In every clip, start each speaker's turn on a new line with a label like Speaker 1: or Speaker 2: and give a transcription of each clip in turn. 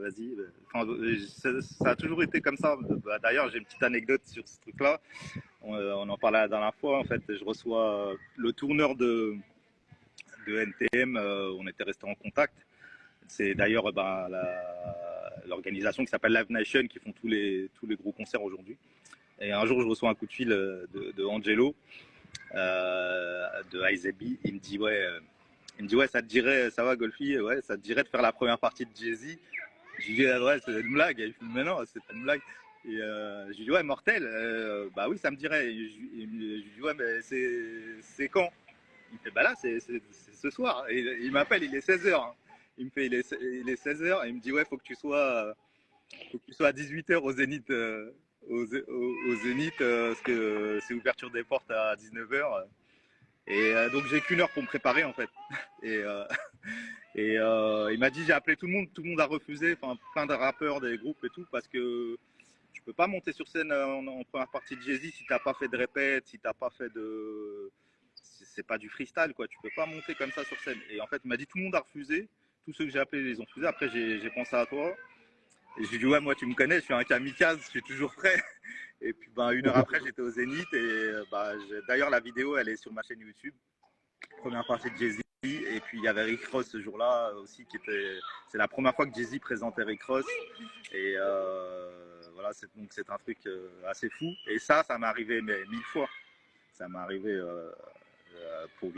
Speaker 1: vas-y. Enfin, ça a toujours été comme ça. Bah, d'ailleurs, j'ai une petite anecdote sur ce truc-là. On en parlait la dernière fois. En fait, je reçois le tourneur de NTM. On était resté en contact. C'est d'ailleurs l'organisation qui s'appelle Live Nation qui font tous les gros concerts aujourd'hui. Et un jour, je reçois un coup de fil de Angelo de IZB. Il me dit ouais, ça te dirait, ça va Golfi, ouais, ça te dirait de faire la première partie de Jay-Z. Je lui dis ouais, c'est une blague. Il me dit mais non, c'est pas une blague. Et je lui dis ouais, mortel. Bah oui, ça me dirait. Je lui dis ouais, mais c'est quand? Il me fait bah là, c'est ce soir. Et il m'appelle, il est 16h. Il me fait il est 16h et il me dit ouais, faut que tu sois à 18h au Zénith. Au Zénith, parce que c'est ouverture des portes à 19h. Et donc j'ai qu'une heure pour me préparer en fait. Et, il m'a dit j'ai appelé tout le monde a refusé, enfin plein de rappeurs, des groupes et tout, parce que tu peux pas monter sur scène en première partie de Jay-Z si t'as pas fait de répète, si t'as pas fait de, c'est pas du freestyle quoi, tu peux pas monter comme ça sur scène. Et en fait il m'a dit tout le monde a refusé, tous ceux que j'ai appelés les ont refusé. Après j'ai pensé à toi et j'ai dit ouais moi tu me connais, je suis un kamikaze, je suis toujours prêt. Et puis ben une heure après j'étais au Zénith et d'ailleurs la vidéo elle est sur ma chaîne YouTube. Première partie de Jay-Z. Et puis il y avait Rick Ross ce jour-là aussi qui était. C'est la première fois que Jay-Z présentait Rick Ross. Et voilà, donc c'est un truc assez fou. Et ça m'est arrivé mais 1000 fois. Ça m'est arrivé pour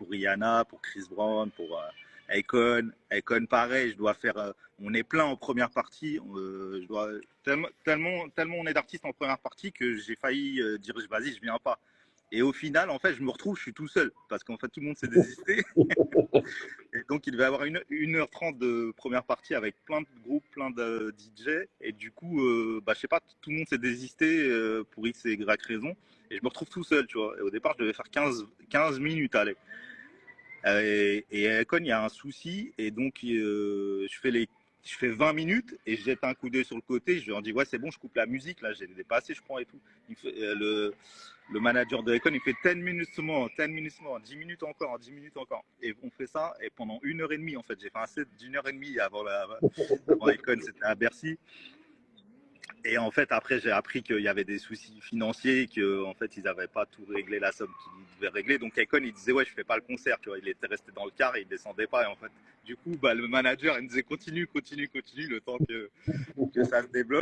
Speaker 1: Rihanna, pour Chris Brown, pour Akon. Akon pareil, je dois faire. On est plein en première partie. Je dois tellement on est d'artistes en première partie que j'ai failli dire vas-y, je viens pas. Et au final, en fait, je me retrouve, je suis tout seul. Parce qu'en fait, tout le monde s'est désisté. Et donc, il devait y avoir 1h30 de première partie avec plein de groupes, plein de DJ. Et du coup, je sais pas, tout le monde s'est désisté pour X et Y raison. Et je me retrouve tout seul, tu vois. Et au départ, je devais faire 15 minutes, allez. Et à Econ, il y a un souci. Et donc, je fais 20 minutes et je jette un coup d'œil sur le côté. Je leur dis, ouais, c'est bon, je coupe la musique. Là, j'ai dépassé, je crois, et tout. Le manager de Econ, il fait 10 minutes more, 10 minutes more, 10 minutes encore, 10 minutes encore. Et on fait ça. Et pendant 1h30, en fait, j'ai fait un set d'1h30 avant Econ, c'était à Bercy. Et en fait, après, j'ai appris qu'il y avait des soucis financiers, qu'en fait, ils n'avaient pas tout réglé la somme qu'ils devaient régler. Donc, Akon, il disait, ouais, je fais pas le concert, tu vois. Il était resté dans le car et il descendait pas. Et en fait, du coup, le manager, il me disait, continue, le temps que ça se débloque.